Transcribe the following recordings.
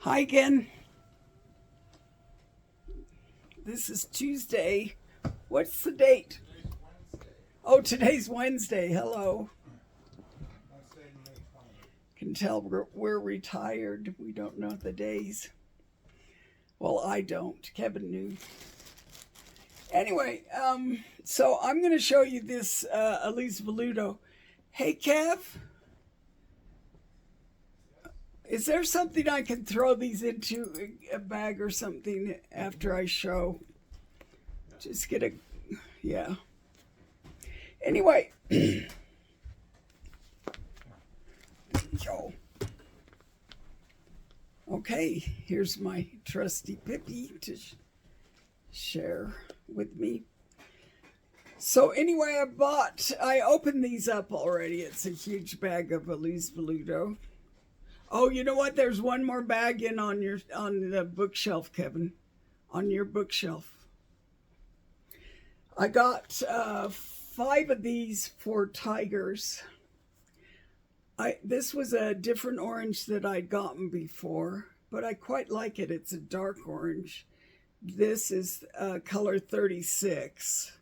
Hi again. This is Tuesday. What's the date? Oh, today's Wednesday. Hello. Can tell we're retired. We don't know the days. Well, I don't. Kevin knew. Anyway, so I'm going to show you this Alizebaluto. Hey, Kev. Is there something I can throw these into a bag or something after I show? Just get a, yeah. Anyway. Okay, here's my trusty Pippi to share with me. So anyway, I opened these up already. It's a huge bag of Alizebaluto. Oh, you know what? There's one more bag on the bookshelf, Kevin. On your bookshelf. I got 5 of these for tigers. This was a different orange that I'd gotten before, but I quite like it. It's a dark orange. This is color 36.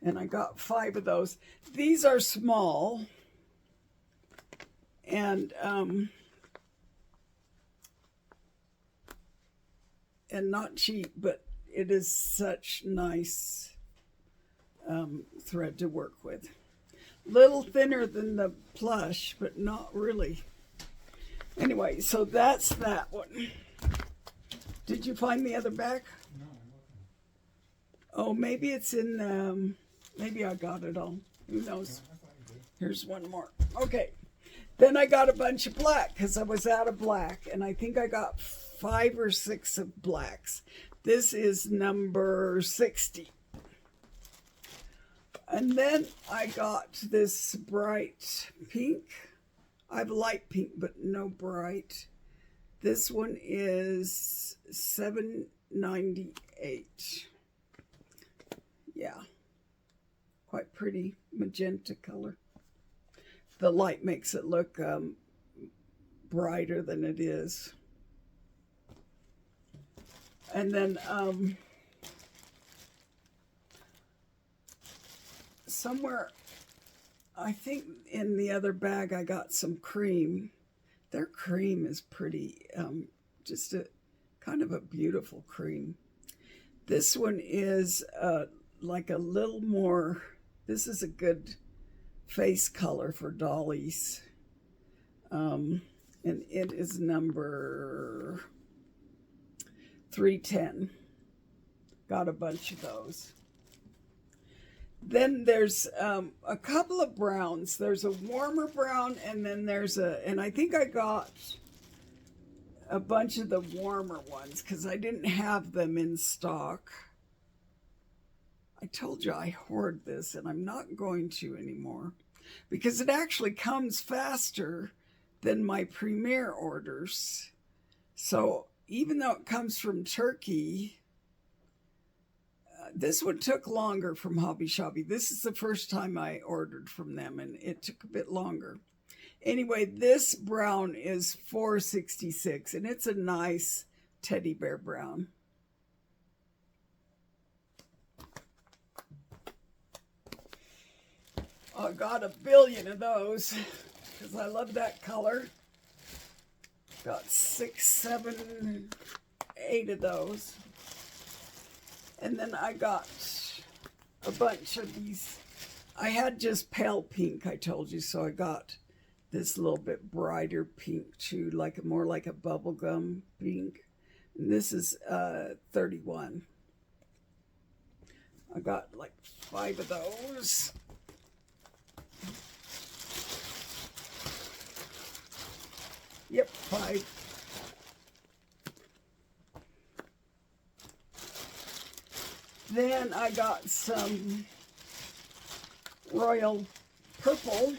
And I got 5 of those. These are small. And not cheap, but it is such nice thread to work with. Little thinner than the plush, but not really. Anyway, so that's that one. Did you find the other bag? No, I'm looking. Oh, maybe it's in, maybe I got it all. Who knows? Yeah, I thought you did. Here's one more. Okay. Then I got a bunch of black because I was out of black. And I think I got 5 or 6 of blacks. This is number 60. And then I got this bright pink. I have light pink, but no bright. This one is $7.98. Yeah. Quite pretty magenta color. The light makes it look brighter than it is. And then somewhere, I think in the other bag I got some cream. Their cream is pretty, just a kind of a beautiful cream. This one is like a little more, this is a good face color for dollies. And it is number 310. Got a bunch of those. Then there's a couple of browns. There's a warmer brown, and then there's and I think I got a bunch of the warmer ones because I didn't have them in stock. I told you I hoard this, and I'm not going to anymore because it actually comes faster than my Premiere orders. So even though it comes from Turkey, this one took longer from Hobby Shobby. This is the first time I ordered from them, and it took a bit longer. Anyway, this brown is $4.66, and it's a nice teddy bear brown. I got a billion of those because I love that color. Got 6, 7, 8 of those. And then I got a bunch of these. I had just pale pink, I told you, so I got this little bit brighter pink too, like more like a bubblegum pink. And this is 31. I got like 5 of those. Yep, 5. Then I got some royal purple.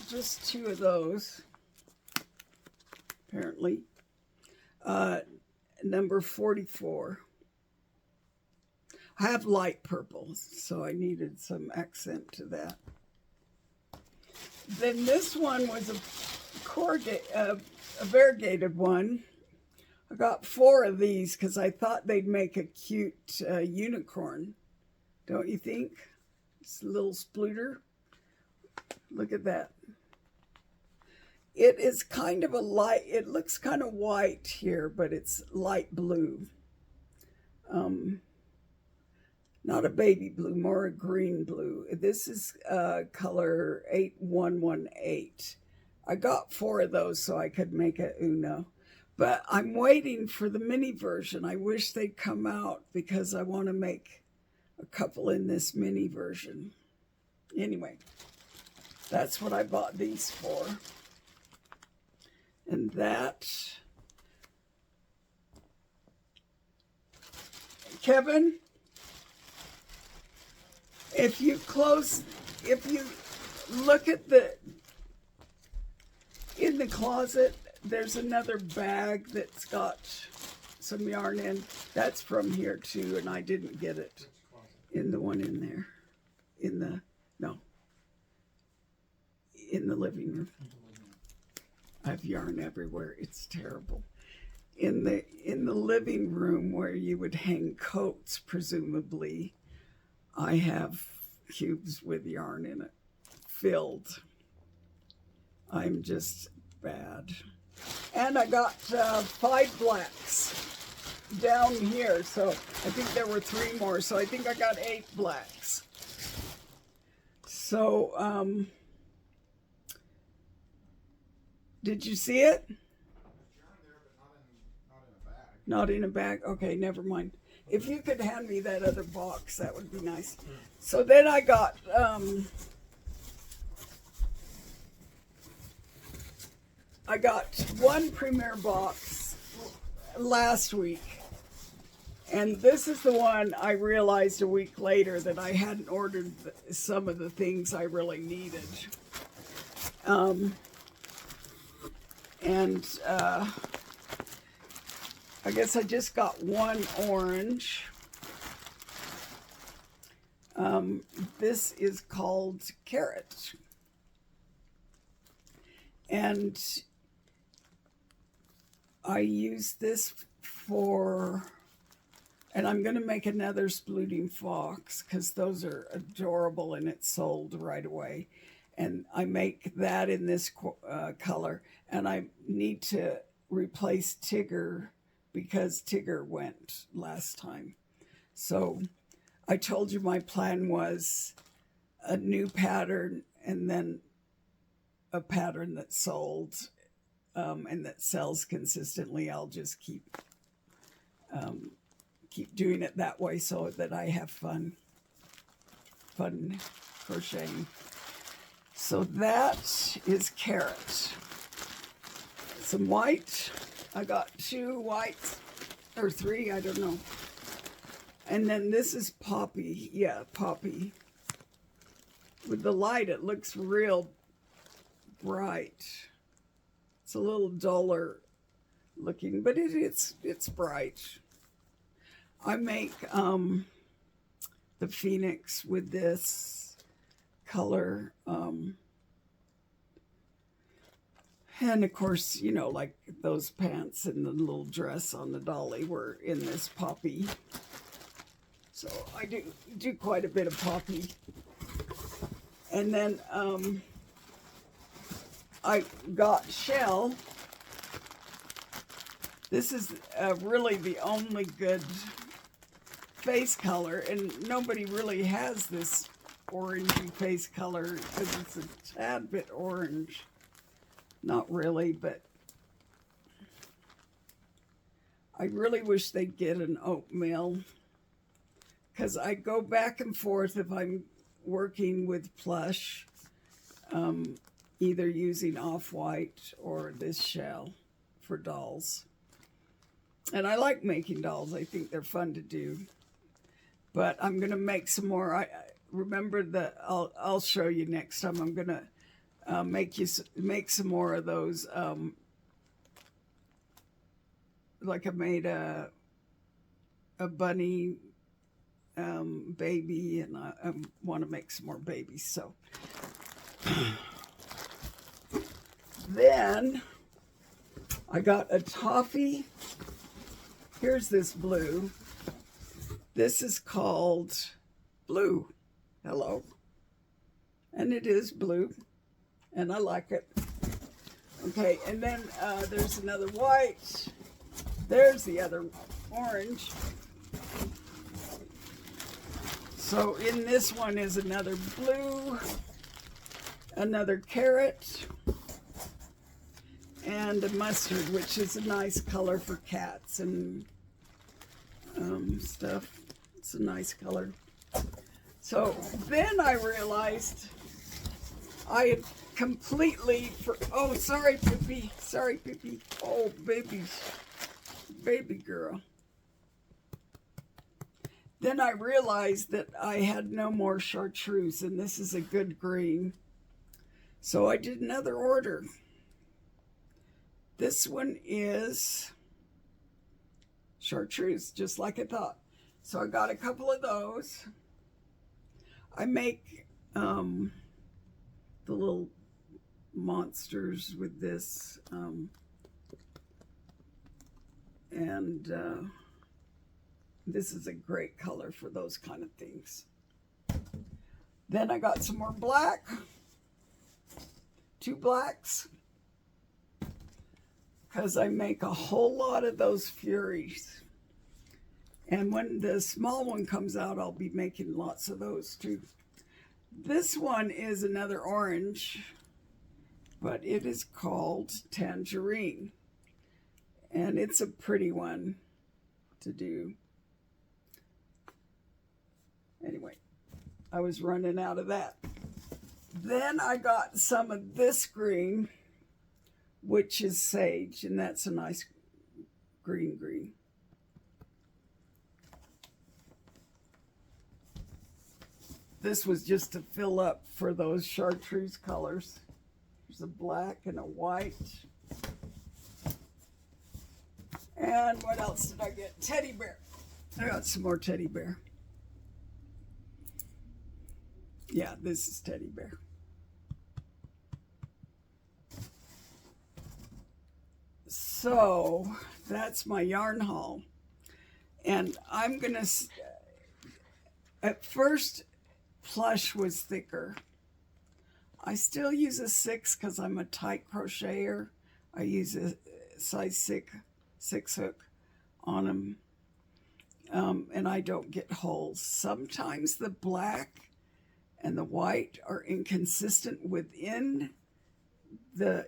Just 2 of those, apparently. Number 44. I have light purple, so I needed some accent to that. Then this one was a variegated one. I got 4 of these because I thought they'd make a cute unicorn. Don't you think? It's a little spluter. Look at that. It is kind of a light, it looks kind of white here, but it's light blue. Not a baby blue, more a green blue. This is color 8118. I got 4 of those so I could make a Uno. But I'm waiting for the mini version. I wish they'd come out because I want to make a couple in this mini version. Anyway, that's what I bought these for. And that, Kevin, if you look at in the closet, there's another bag that's got some yarn in. That's from here too, and I didn't get it in the one in there. In the living room. I have yarn everywhere. It's terrible. In the living room where you would hang coats, presumably, I have cubes with yarn in it, filled. I'm just bad. And I got 5 blacks down here, so I think there were 3 more, so I think I got 8 blacks. So, did you see it? Not in a bag? Okay, never mind. If you could hand me that other box, that would be nice. So then I got one Premiere box last week. And this is the one I realized a week later that I hadn't ordered some of the things I really needed. I guess I just got one orange. This is called Carrot. And I use this and I'm going to make another splooting fox because those are adorable and it's sold right away. And I make that in this color. And I need to replace Tigger because Tigger went last time. So I told you my plan was a new pattern and then a pattern that sold and that sells consistently. I'll just keep doing it that way so that I have fun crocheting. So that is Carrot. Some white. I got 2 whites, or 3, I don't know. And then this is Poppy. Yeah, Poppy. With the light, it looks real bright. It's a little duller looking, but it's bright. I make the Phoenix with this color. And of course, you know, like those pants and the little dress on the dolly were in this Poppy. So I do quite a bit of Poppy. And then I got Shell. This is really the only good face color, and nobody really has this orangey face color because it's a tad bit orange. Not really, but I really wish they'd get an oatmeal because I go back and forth if I'm working with plush, either using off-white or this shell for dolls. And I like making dolls. I think they're fun to do. But I'm going to make some more. I remember that I'll show you next time. I'm going to make some more of those. Like I made a bunny baby, and I want to make some more babies. So then I got a toffee. Here's this blue. This is called Blue. Hello. And it is blue. And I like it. Okay, and then there's another white. There's the other orange. So in this one is another blue, another carrot, and a mustard, which is a nice color for cats and stuff. It's a nice color. So then I realized I had completely oh, sorry, Pippi. Sorry, Pippi. Oh, baby girl. Then I realized that I had no more chartreuse, and this is a good green. So I did another order. This one is chartreuse, just like I thought. So I got a couple of those. I make the little monsters with this, this is a great color for those kind of things. Then I got some more black, 2 blacks, because I make a whole lot of those Furies. And when the small one comes out, I'll be making lots of those too. This one is another orange, but it is called Tangerine. And it's a pretty one to do. Anyway, I was running out of that. Then I got some of this green, which is sage, and that's a nice green. This was just to fill up for those chartreuse colors. There's a black and a white. And what else did I get? Teddy bear. I got some more teddy bear. Yeah, this is teddy bear. So that's my yarn haul. And I'm going to, at first, plush was thicker. I still use a 6 because I'm a tight crocheter. I use a size 6 hook on them. And I don't get holes. Sometimes the black and the white are inconsistent within the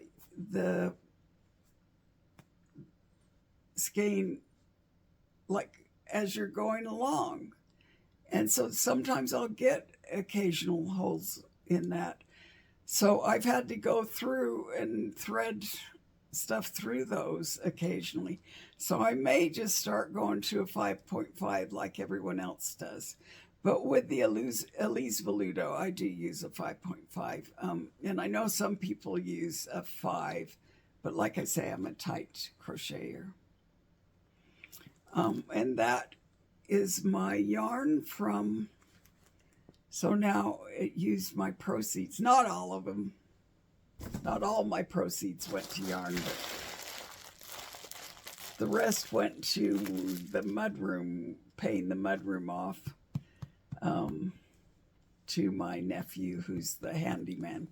skein, like as you're going along. And so sometimes I'll get occasional holes in that. So I've had to go through and thread stuff through those occasionally. So I may just start going to a 5.5 like everyone else does. But with the Alizebaluto, I do use a 5.5. And I know some people use a 5, but like I say, I'm a tight crocheter. And that is my yarn from, so now it used my proceeds, not all of them, not all my proceeds went to yarn, but the rest went to the mudroom, paying the mudroom off to my nephew, who's the handyman.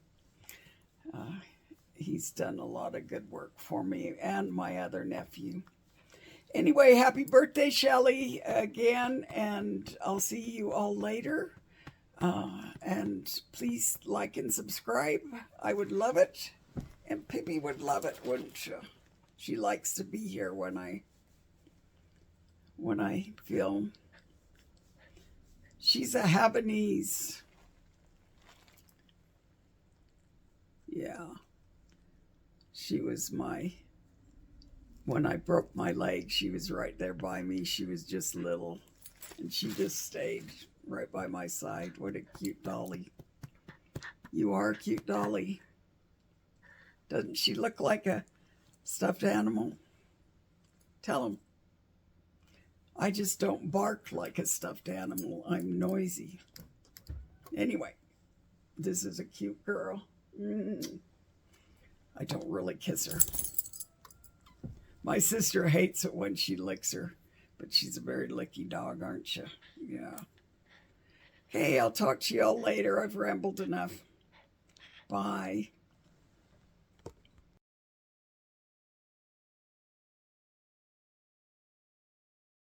He's done a lot of good work for me and my other nephew. Anyway, happy birthday, Shelley, again, and I'll see you all later. And please like and subscribe. I would love it. And Pippi would love it, wouldn't she? She likes to be here when I film. She's a Habanese. Yeah. She was when I broke my leg, she was right there by me. She was just little, and she just stayed right by my side. What a cute dolly. You are a cute dolly. Doesn't she look like a stuffed animal? Tell them. I just don't bark like a stuffed animal. I'm noisy. Anyway, this is a cute girl. I don't really kiss her. My sister hates it when she licks her, but she's a very licky dog, aren't you? Yeah. Hey, I'll talk to y'all later. I've rambled enough. Bye.